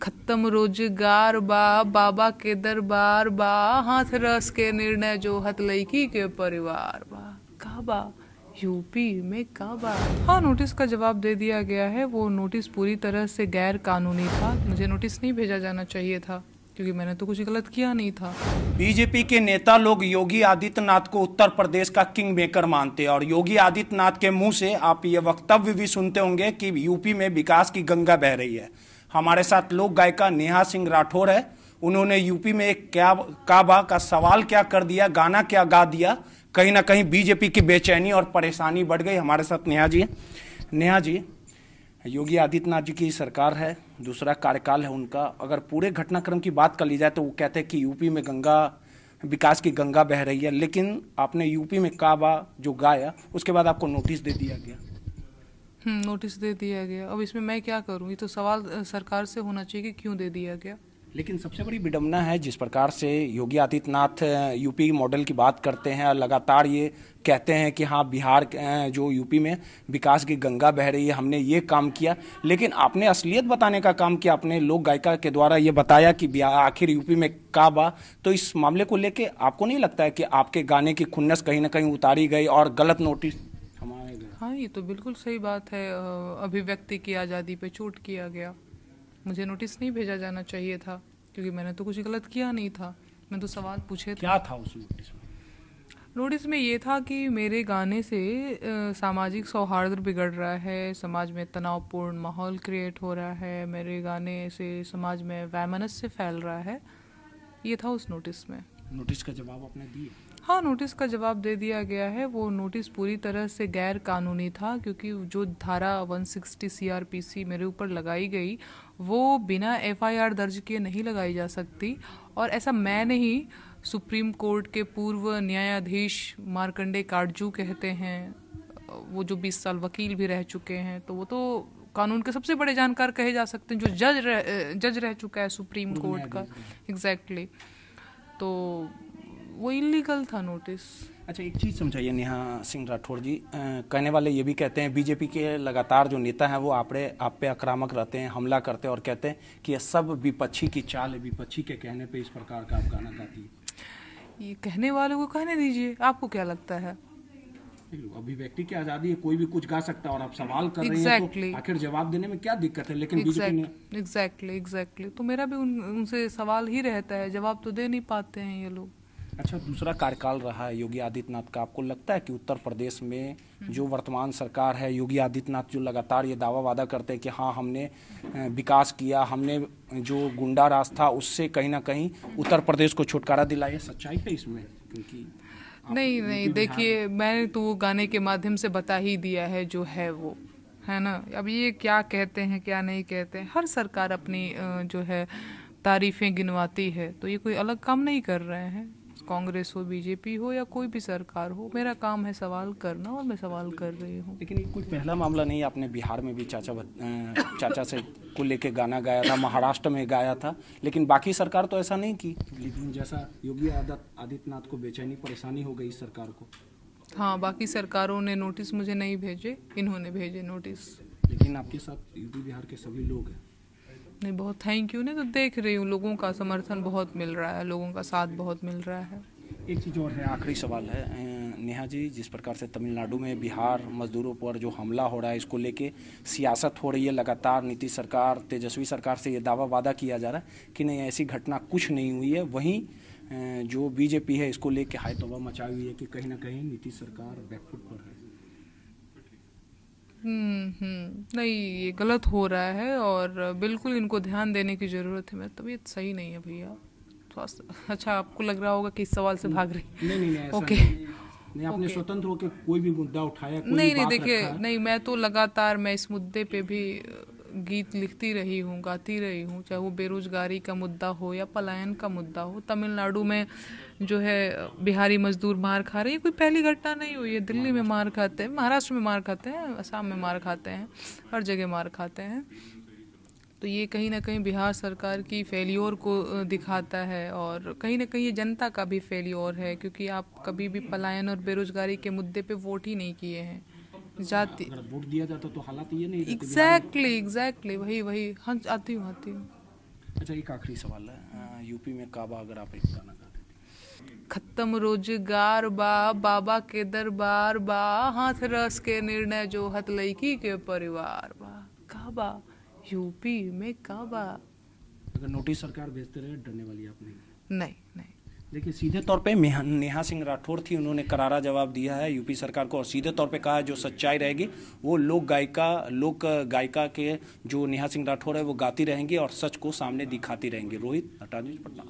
खत्म रोजगार बा, बाबा के दरबार बा, हाथ रस के निर्णय जो हत लईकी के परिवार बा। का बा यूपी में का बा। हाँ, नोटिस का जवाब दे दिया गया है। वो नोटिस पूरी तरह से गैर कानूनी था। मुझे नोटिस नहीं भेजा जाना चाहिए था क्योंकि मैंने तो कुछ गलत किया नहीं था। बीजेपी के नेता लोग योगी आदित्यनाथ को उत्तर प्रदेश का किंग मेकर मानते हैं और योगी आदित्यनाथ के मुंह से आप ये वक्तव्य भी सुनते होंगे कि यूपी में विकास की गंगा बह रही है। हमारे साथ लोक गायिका नेहा सिंह राठौर है। उन्होंने यूपी में एक क्या काबा का सवाल क्या कर दिया, गाना क्या गा दिया, कहीं ना कहीं बीजेपी की बेचैनी और परेशानी बढ़ गई। हमारे साथ नेहा जी। नेहा जी, योगी आदित्यनाथ जी की सरकार है, दूसरा कार्यकाल है उनका। अगर पूरे घटनाक्रम की बात कर ली जाए तो वो कहते हैं कि यूपी में गंगा, विकास की गंगा बह रही है, लेकिन आपने यूपी में काबा जो गाया उसके बाद आपको नोटिस दे दिया गया। नोटिस दे दिया गया। अब इसमें मैं क्या करूं? ये तो सवाल सरकार से होना चाहिए कि क्यों दे दिया गया। लेकिन सबसे बड़ी विडंबना है जिस प्रकार से योगी आदित्यनाथ यूपी मॉडल की बात करते हैं और लगातार ये कहते हैं कि हाँ बिहार जो यूपी में विकास की गंगा बह रही है, हमने ये काम किया, लेकिन आपने असलियत बताने का काम किया। आपने लोक गायिका के द्वारा ये बताया कि आखिर यूपी में का बा। तो इस मामले को लेके आपको नहीं लगता है कि आपके गाने की खुन्नस कहीं ना कहीं उतारी गई और गलत नोटिस हमारे गए? हाँ, ये तो बिल्कुल सही बात है। अभिव्यक्ति की आज़ादी पे चोट किया गया। मुझे नोटिस नहीं भेजा जाना चाहिए था क्योंकि मैंने तो कुछ गलत किया नहीं था। मैं तो सवाल पूछे थे। क्या था उस नोटिस में? नोटिस में ये था कि मेरे गाने से सामाजिक सौहार्द बिगड़ रहा है, समाज में तनावपूर्ण माहौल क्रिएट हो रहा है, मेरे गाने से समाज में वैमनस्य फैल रहा है। ये था उस नोटिस में। नोटिस का जवाब आपने दिया? हाँ, नोटिस का जवाब दे दिया गया है। वो नोटिस पूरी तरह से गैर कानूनी था क्योंकि जो धारा 160 सीआरपीसी मेरे ऊपर लगाई गई वो बिना एफआईआर दर्ज किए नहीं लगाई जा सकती। और ऐसा मैं नहीं, सुप्रीम कोर्ट के पूर्व न्यायाधीश मार्कंडे काटजू कहते हैं। वो जो 20 साल वकील भी रह चुके हैं, तो वो तो कानून के सबसे बड़े जानकार कहे जा सकते हैं। जो जज रह चुका है सुप्रीम कोर्ट का। एग्जैक्टली। तो वो इलीगल था नोटिस। अच्छा, एक चीज़ समझाइए नेहा सिंह राठौर जी। कहने वाले ये भी कहते हैं, बीजेपी के लगातार जो नेता हैं वो आप पे आक्रामक रहते हैं, हमला करते हैं और कहते हैं कि यह सब विपक्षी की चाल है, विपक्षी के कहने पे इस प्रकार का आप गाना गाती है। ये कहने वालों को कहने दीजिए, आपको क्या लगता है? अभिव्यक्ति की आज़ादी है, कोई भी कुछ गा सकता है और आप सवाल कर रही हैं तो आखिर जवाब देने में क्या दिक्कत है? लेकिन बीजेपी ने एग्जैक्टली तो मेरा भी उनसे सवाल ही रहता है, जवाब तो दे नहीं पाते हैं ये लोग। अच्छा, दूसरा कार्यकाल रहा है योगी आदित्यनाथ का। आपको लगता है कि उत्तर प्रदेश में जो वर्तमान सरकार है, योगी आदित्यनाथ जो लगातार ये दावा वादा करते हैं कि हाँ हमने विकास किया, हमने जो गुंडा राज था उससे कहीं ना कहीं उत्तर प्रदेश को छुटकारा दिलाया, सच्चाई है इसमें? क्योंकि नहीं, देखिए, मैंने तो वो गाने के माध्यम से बता ही दिया है जो है वो, है ना। अब ये क्या कहते हैं क्या नहीं कहते हैं, हर सरकार अपनी जो है तारीफें गिनवाती है, तो ये कोई अलग काम नहीं कर रहे हैं। कांग्रेस हो, बीजेपी हो या कोई भी सरकार हो, मेरा काम है सवाल करना और मैं सवाल कर रही हूँ। लेकिन ये कोई पहला मामला नहीं है। आपने बिहार में भी चाचा से को लेके गाना गाया था, महाराष्ट्र में गाया था, लेकिन बाकी सरकार तो ऐसा नहीं की। लेकिन जैसा योगी आदित्यनाथ को बेचैनी परेशानी हो गई इस सरकार को। हाँ, बाकी सरकारों ने नोटिस मुझे नहीं भेजे, इन्होंने भेजे नोटिस। लेकिन आपके साथ यूपी बिहार के सभी लोग हैं। नहीं, बहुत थैंक यू। नहीं तो देख रही हूँ लोगों का समर्थन बहुत मिल रहा है, लोगों का साथ बहुत मिल रहा है। एक चीज़ और है, आखिरी सवाल है नेहा जी। जिस प्रकार से तमिलनाडु में बिहार मजदूरों पर जो हमला हो रहा है, इसको लेके सियासत हो रही है लगातार, नीतीश सरकार, तेजस्वी सरकार से ये दावा वादा किया जा रहा है कि नहीं ऐसी घटना कुछ नहीं हुई है। वहीं जो बीजेपी है इसको लेके हाय तौबा मचाई हुई है कि कहीं ना कहीं नीतीश सरकार बैकफुट पर है। नहीं, ये गलत हो रहा है और बिल्कुल इनको ध्यान देने की ज़रूरत है। मेरी तबीयत सही नहीं है भैया, स्वास्थ्य। अच्छा, आपको लग रहा होगा कि इस सवाल से भाग रही। नहीं ओके। नहीं, आपने स्वतंत्र होकर कोई भी मुद्दा उठाया, कोई नहीं, बात देखिए, रखा? नहीं, मैं तो लगातार मैं इस मुद्दे पे भी गीत लिखती रही हूँ, गाती रही हूँ, चाहे वो बेरोजगारी का मुद्दा हो या पलायन का मुद्दा हो। तमिलनाडु में जो है बिहारी मजदूर मार खा रहे हैं, कोई पहली घटना नहीं हुई है। दिल्ली में मार खाते हैं, महाराष्ट्र में मार खाते हैं, असम में मार खाते हैं, हर जगह मार खाते हैं। तो ये कहीं ना कहीं बिहार सरकार की फेलियोर को दिखाता है और कहीं ना कहीं ये जनता का भी फेलियोर है क्योंकि आप कभी भी पलायन और बेरोजगारी के मुद्दे पे वोट ही नहीं किए हैं। जाति अगर वोट दिया जाता तो हालात ये नहीं रहते। एग्जैक्टली वही। हाँ, आती हूँ। अच्छा, एक आखिरी सवाल है, यूपी में काबा अगर आप एक गाना गा दें। खत्म रोजगार बा, बाबा के दरबार बा, हाथ रस के निर्णय जो हत लईकी के परिवार बा। काबा, यूपी में काबा। अगर नोटिस सरकार भेजते रहे डरने वाली आप नहीं? नहीं नहीं। देखिए, सीधे तौर पे नेहा सिंह राठौर थी, उन्होंने करारा जवाब दिया है यूपी सरकार को और सीधे तौर पे कहा है जो सच्चाई रहेगी वो लोक गायिका के जो नेहा सिंह राठौर है वो गाती रहेंगी और सच को सामने दिखाती रहेंगी। रोहित, नटा न्यूज़, पटना।